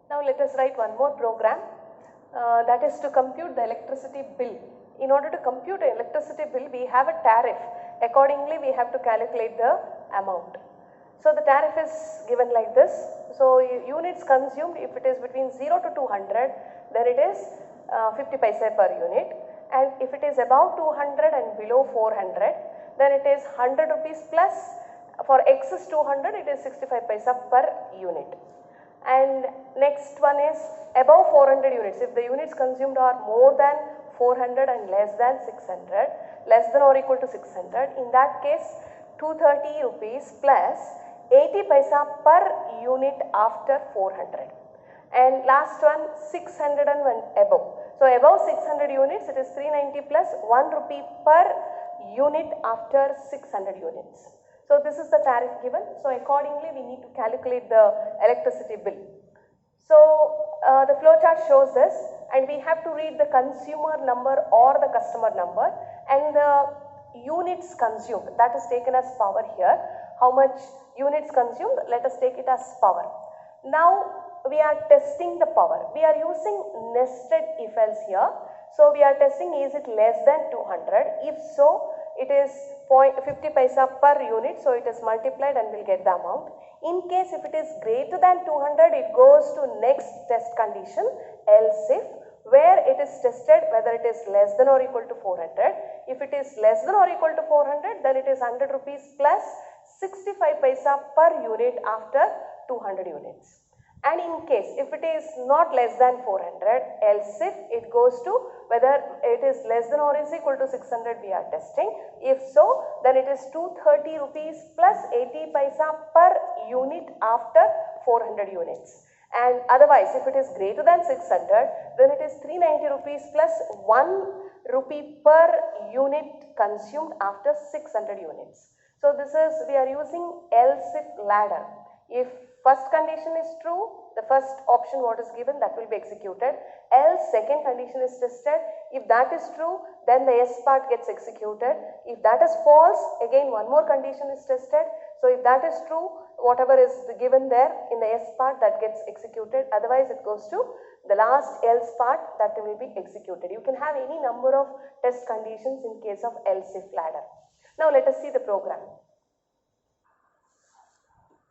Now let us write one more program that is to compute the electricity bill. In order to compute the electricity bill, we have a tariff. Accordingly, we have to calculate the amount. So the tariff is given like this. So units consumed, if it is between 0 to 200, then it is 50 paisa per unit, and if it is above 200 and below 400, then it is 100 rupees plus. For X is 200, it is 65 paisa per unit. And next one is above 400 units. If the units consumed are more than 400 and less than 600, less than or equal to 600, in that case 230 rupees plus 80 paisa per unit after 400. And last one 600 and above. So above 600 units, it is 390 plus 1 rupee per unit after 600 units. So this is the tariff given. So accordingly, we need to calculate the electricity bill. So the flow chart shows this, and we have to read the consumer number or the customer number, and the units consumed, that is taken as power here. How much units consumed? Let us take it as power. Now we are testing the power. We are using nested if else here. So we are testing, is it less than 200? If so, it is 50 paisa per unit, so it is multiplied and we will get the amount. In case if it is greater than 200, it goes to next test condition, else if, where it is tested whether it is less than or equal to 400. If it is less than or equal to 400, then it is 100 rupees plus 65 paisa per unit after 200 units. And in case if it is not less than 400, else if, it goes to whether it is less than or is equal to 600 we are testing. If so, then it is 230 rupees plus 80 paisa per unit after 400 units. And otherwise, if it is greater than 600, then it is 390 rupees plus 1 rupee per unit consumed after 600 units. So this is, we are using else if ladder. If first condition is true, the first option what is given, that will be executed. Else second condition is tested. If that is true, then the S part gets executed. If that is false, again one more condition is tested. So if that is true, whatever is given there in the S part, that gets executed. Otherwise it goes to the last else part, that will be executed. You can have any number of test conditions in case of else if ladder. Now let us see the program.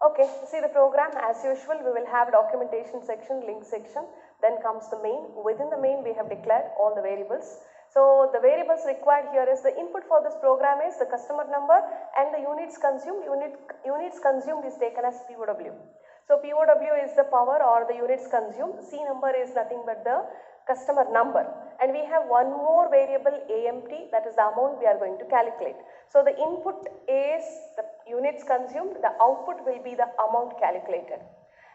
Okay, see the program. As usual, we will have documentation section, link section, then comes the main. Within the main, we have declared all the variables. So the variables required here is the input for this program is the customer number and the units consumed. Units consumed is taken as POW. So POW is the power or the units consumed. C number is nothing but the customer number, and we have one more variable AMT, that is the amount we are going to calculate. So the input is the units consumed, the output will be the amount calculated.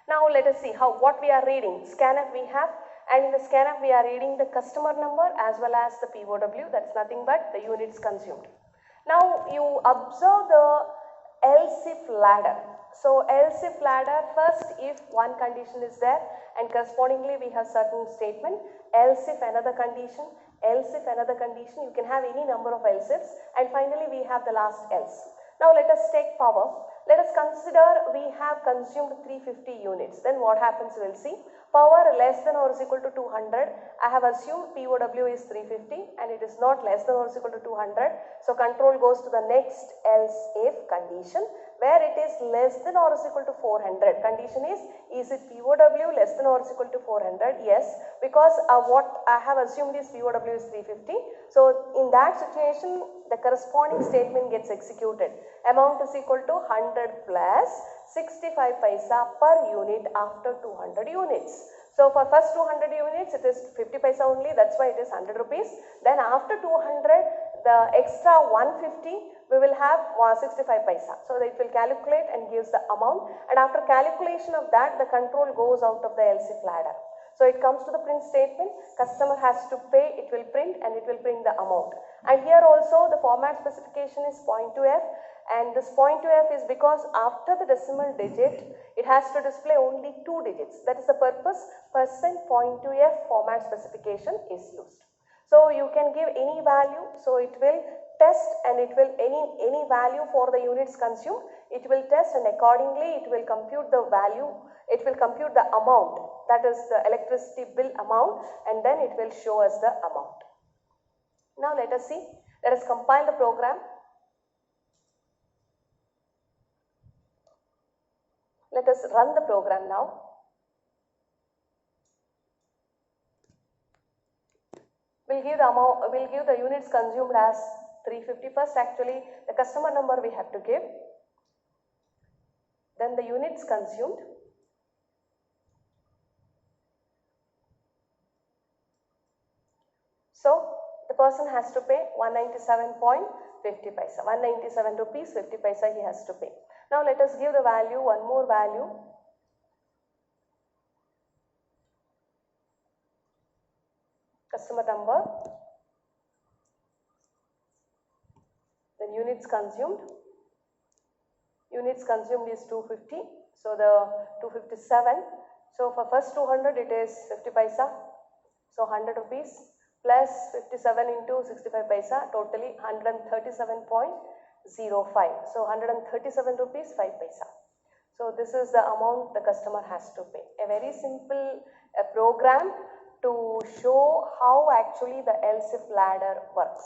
Now let us see what we are reading. Scanf we have, and in the scanf we are reading the customer number as well as the POW, that's nothing but the units consumed. Now you observe the else if ladder. So else if ladder, first if one condition is there and correspondingly we have certain statement, else if another condition, else if another condition, you can have any number of else ifs, and finally we have the last else. Now let us take power. Let us consider we have consumed 350 units. Then what happens we will see. Power less than or is equal to 200. I have assumed POW is 350 and it is not less than or is equal to 200. So control goes to the next else if condition, where it is less than or is equal to 400. Condition is it POW less than or is equal to 400? Yes, because what I have assumed is POW is 350. So in that situation, the corresponding statement gets executed. Amount is equal to 100 plus 65 paisa per unit after 200 units. So for first 200 units, it is 50 paisa only, that's why it is 100 rupees. Then after 200, the extra 150, we will have 65 paisa. So it will calculate and gives the amount, and after calculation of that, the control goes out of the else if ladder. So it comes to the print statement, customer has to pay, it will print and it will print the amount. And here also the format specification is .2f, and this .2f is because after the decimal digit, it has to display only 2 digits. That is the purpose %.2f format specification is used. So you can give any value, so it will test and it will any value for the units consumed, it will test and accordingly it will compute the value it will compute the amount, that is the electricity bill amount, and then it will show us the amount. Now let us see, let us compile the program. Let us run the program now. We'll give the amount, we'll give the units consumed as 350 first. Actually, the customer number we have to give, then the units consumed, so the person has to pay 197.50 paisa, 197 rupees 50 paisa he has to pay. Now let us give the value, one more value. Customer number, then units consumed. Units consumed is 250, so the 257. So for first 200 it is 50 paisa, so 100 rupees plus 57 into 65 paisa, totally 137.05. So 137 rupees 5 paisa. So this is the amount the customer has to pay. A very simple program to show how actually the LCIF ladder works.